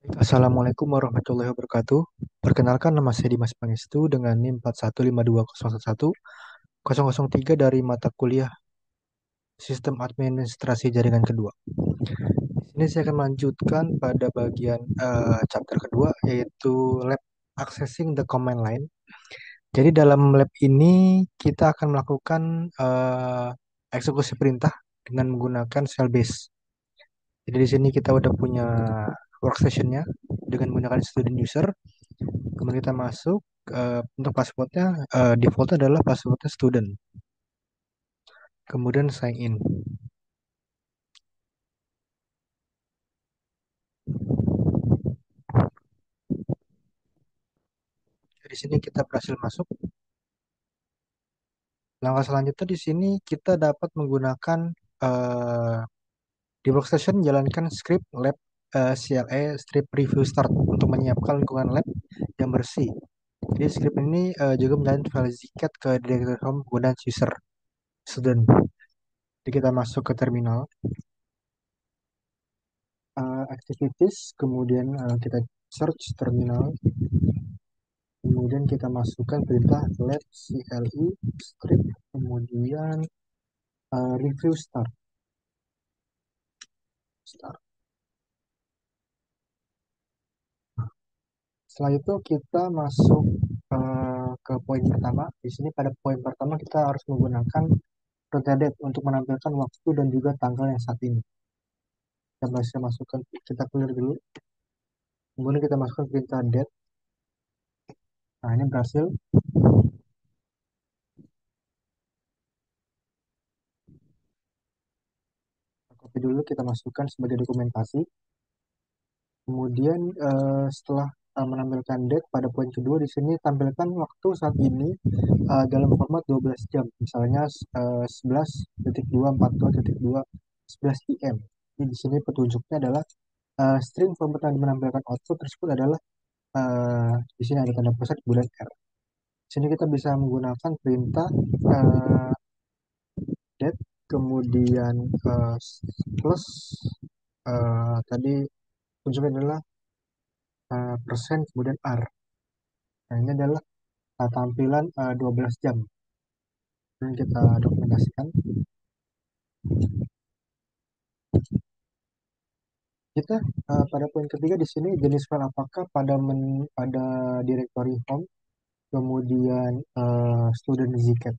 Assalamualaikum warahmatullahi wabarakatuh. Perkenalkan nama saya Dimas Pangestu dengan NIM 41520111003 dari mata kuliah Sistem Administrasi Jaringan Kedua. Di sini saya akan melanjutkan pada bagian chapter kedua yaitu Lab Accessing the Command Line. Jadi dalam lab ini kita akan melakukan eksekusi perintah dengan menggunakan cell base. Jadi di sini kita udah punya workstation-nya dengan menggunakan student user. Kemudian kita masuk untuk passwordnya defaultnya adalah passwordnya student. Kemudian sign in. Di sini kita berhasil masuk. Langkah selanjutnya di sini kita dapat menggunakan eh, di workstation jalankan script lab CLE strip review start untuk menyiapkan lingkungan lab yang bersih. Jadi script ini juga menjalin file zcat ke directory home penggunaan user student. Jadi kita masuk ke terminal activities, kemudian kita search terminal. Kemudian kita masukkan perintah let CLI script, kemudian review start. Start. Setelah itu kita masuk ke poin pertama. Di sini pada poin pertama kita harus menggunakan perintah date untuk menampilkan waktu dan juga tanggal yang saat ini. Kita bisa masukkan, kita clear dulu. Kemudian kita masukkan perintah date. Nah ini berhasil. Copy dulu kita masukkan sebagai dokumentasi. Kemudian setelah menampilkan date pada poin kedua di sini tampilkan waktu saat ini dalam format 12 jam. Misalnya 11.242.2 11 PM. Ini di sini petunjuknya adalah string format yang menampilkan output tersebut adalah di sini ada tanda pusat bulan R. Di sini kita bisa menggunakan perintah date kemudian plus tadi petunjuknya adalah persen kemudian R. Nah, ini adalah tampilan 12 jam. Ini kita dokumentasikan. Kita pada poin ketiga di sini jenis file apakah pada directory home, kemudian student zcat.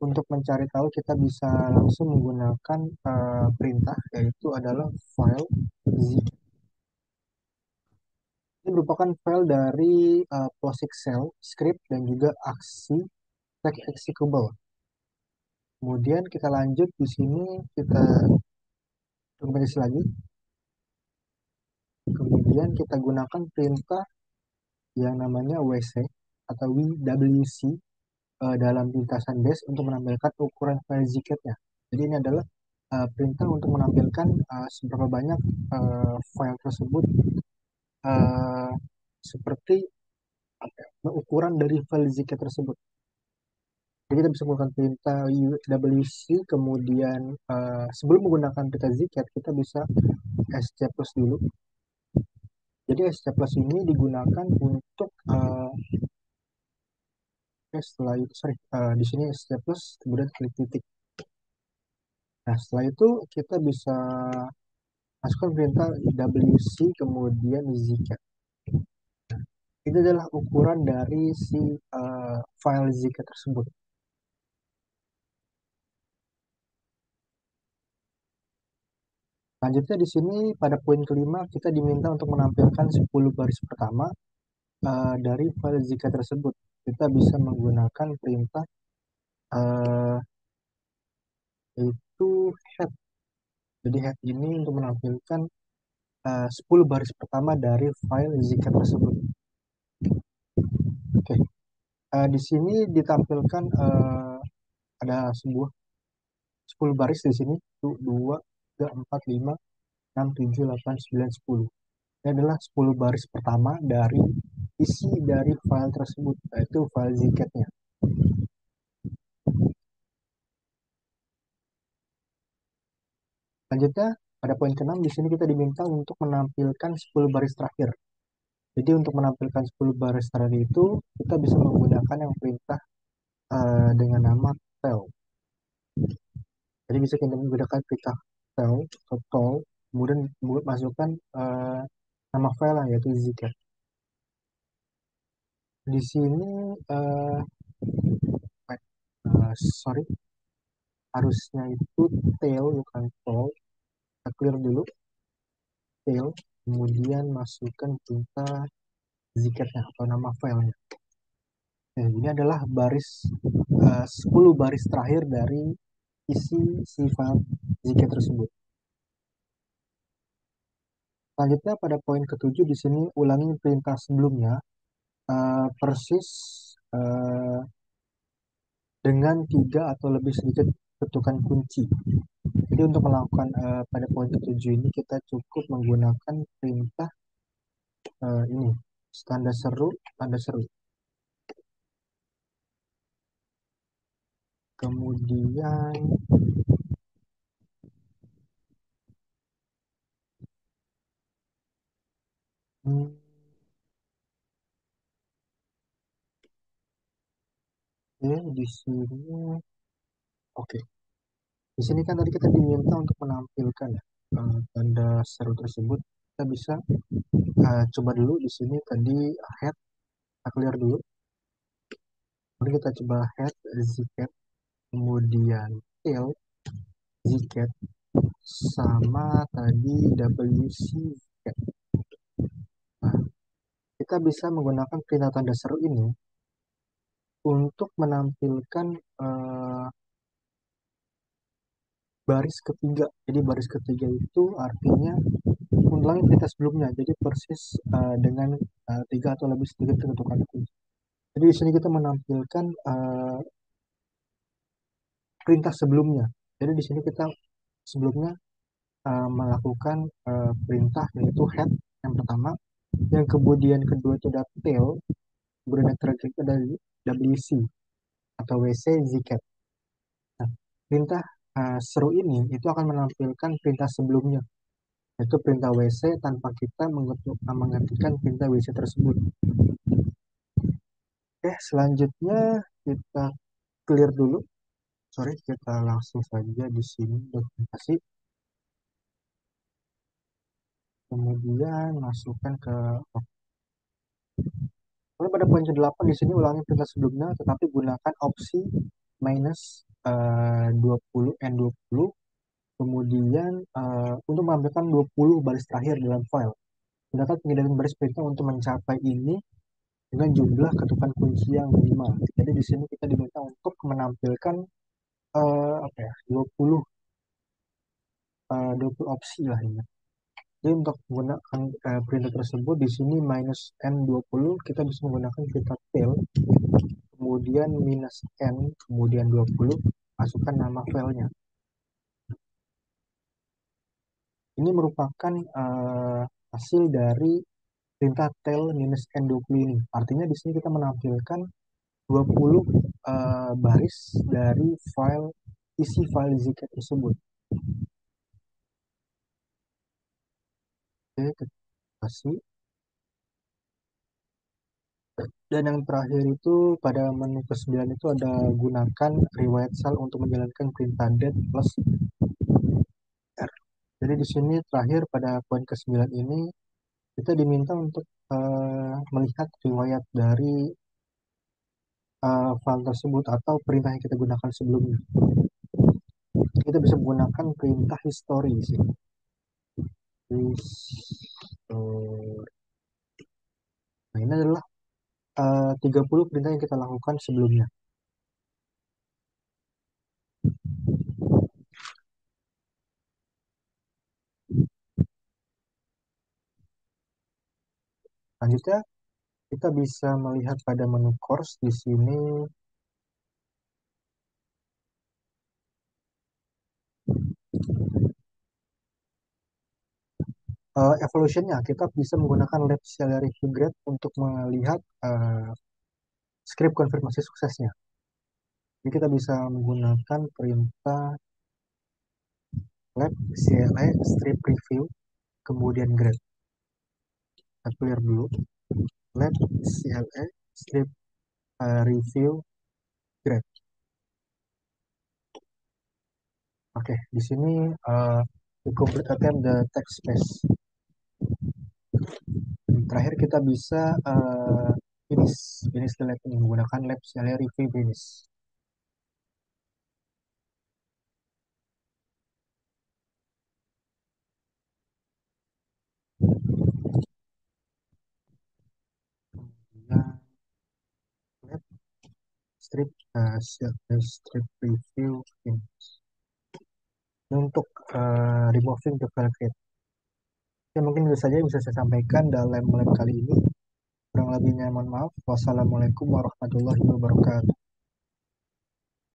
Untuk mencari tahu kita bisa langsung menggunakan perintah yaitu adalah file zcat. Ini merupakan file dari POSIX shell, script dan juga aksi text executable. Kemudian kita lanjut di sini kita dokumentasi lagi. Kemudian kita gunakan perintah yang namanya WC atau WC dalam lintasan base untuk menampilkan ukuran file zcat-nya. Jadi ini adalah perintah untuk menampilkan seberapa banyak file tersebut uh, seperti ukuran dari file zcat tersebut. Jadi kita bisa menggunakan perintah WC, kemudian sebelum menggunakan perintah zcat kita bisa sc plus dulu. Jadi sc plus ini digunakan untuk setelah itu di sini sc plus kemudian klik titik. Nah setelah itu kita bisa masukkan perintah WC kemudian zcat. Itu adalah ukuran dari si file zcat tersebut. Lanjutnya di sini pada poin kelima kita diminta untuk menampilkan 10 baris pertama dari file zcat tersebut. Kita bisa menggunakan perintah uh, yaitu head. Jadi head ini untuk menampilkan 10 baris pertama dari file zcat tersebut. Oke, di sini ditampilkan ada sebuah 10 baris di sini. 1, 2, 3, 4, 5, 6, 7, 8, 9, 10. Ini adalah 10 baris pertama dari isi dari file tersebut, yaitu file zcat-nya. Selanjutnya, pada poin ke-6 di sini kita diminta untuk menampilkan 10 baris terakhir. Jadi untuk menampilkan 10 baris terakhir itu kita bisa menggunakan yang perintah dengan nama tel. Jadi bisa kita menggunakan perintah tel atau tol, kemudian masukkan nama file yaitu zcat. Di sini sorry, harusnya itu tail bukan tol. Kita clear dulu tail, kemudian masukkan perintah zcat-nya atau nama filenya. Nah, ini adalah 10 baris terakhir dari isi si file zcat tersebut. Selanjutnya pada poin ke-7 di sini ulangi perintah sebelumnya persis eh, dengan 3 atau lebih sedikit ketukan kunci. Jadi untuk melakukan pada poin ke-7 ini kita cukup menggunakan perintah ini tanda seru. Kemudian hmm, di sini oke. Di sini kan tadi kita diminta untuk menampilkan ya tanda seru tersebut. Kita bisa coba dulu di sini tadi head, kita clear dulu. Kemudian kita coba head zcat, kemudian tail zcat, sama tadi wc zcat. Nah, kita bisa menggunakan perintah tanda seru ini untuk menampilkan baris ketiga. Jadi baris ketiga itu artinya ulangi perintah sebelumnya. Jadi persis dengan 3 atau lebih sedikit ketukan kunci. Jadi di sini kita menampilkan perintah sebelumnya. Jadi di sini kita sebelumnya melakukan perintah yaitu head yang pertama, yang kemudian kedua itu ada tail, kemudian yang terakhir itu ada WC atau WC zcat. Nah, perintah seru ini itu akan menampilkan perintah sebelumnya, yaitu perintah WC tanpa kita mengetikkan perintah WC tersebut. Oke, selanjutnya kita clear dulu. Sorry, kita langsung saja di sini dokumentasi. Kemudian masukkan ke lalu pada poin ke-8 di sini ulangi perintah sebelumnya, tetapi gunakan opsi minus 20 N20, kemudian untuk menambahkan 20 baris terakhir dalam file. Gunakan pengeditan baris perintah untuk mencapai ini dengan jumlah ketukan kunci yang minimal. Jadi di sini kita diminta untuk menampilkan 20 20 opsi lah ini. Jadi untuk menggunakan perintah tersebut di sini minus N20 kita bisa menggunakan perintah tail, kemudian minus N, kemudian 20, masukkan nama filenya. Ini merupakan hasil dari perintah tail minus N20 ini. Artinya di sini kita menampilkan 20 baris dari isi file zcat tersebut. Oke, kita kasih. Dan yang terakhir itu pada menu ke-9 itu ada gunakan riwayat sel untuk menjalankan perintah date plus R. Jadi di sini terakhir pada poin ke-9 ini kita diminta untuk melihat riwayat dari file tersebut atau perintah yang kita gunakan sebelumnya. Kita bisa menggunakan perintah history di sini. History. Nah, ini adalah 30 perintah yang kita lakukan sebelumnya. Selanjutnya, kita bisa melihat pada menu course di sini evolutionnya. Kita bisa menggunakan lab salary grade untuk melihat script konfirmasi suksesnya. Jadi kita bisa menggunakan perintah lab CLE strip review, kemudian grade. Kita clear dulu. Lab CLE strip review grade. Oke, di sini we complete attempt the text space. Terakhir kita bisa finish the lab ini menggunakan lab CLE review finish. Kemudian lab strip strip review finish. Ini untuk removing the validate. Ya, mungkin itu saja yang bisa saya sampaikan dalam lab kali ini. Kurang lebihnya mohon maaf. Wassalamualaikum warahmatullahi wabarakatuh.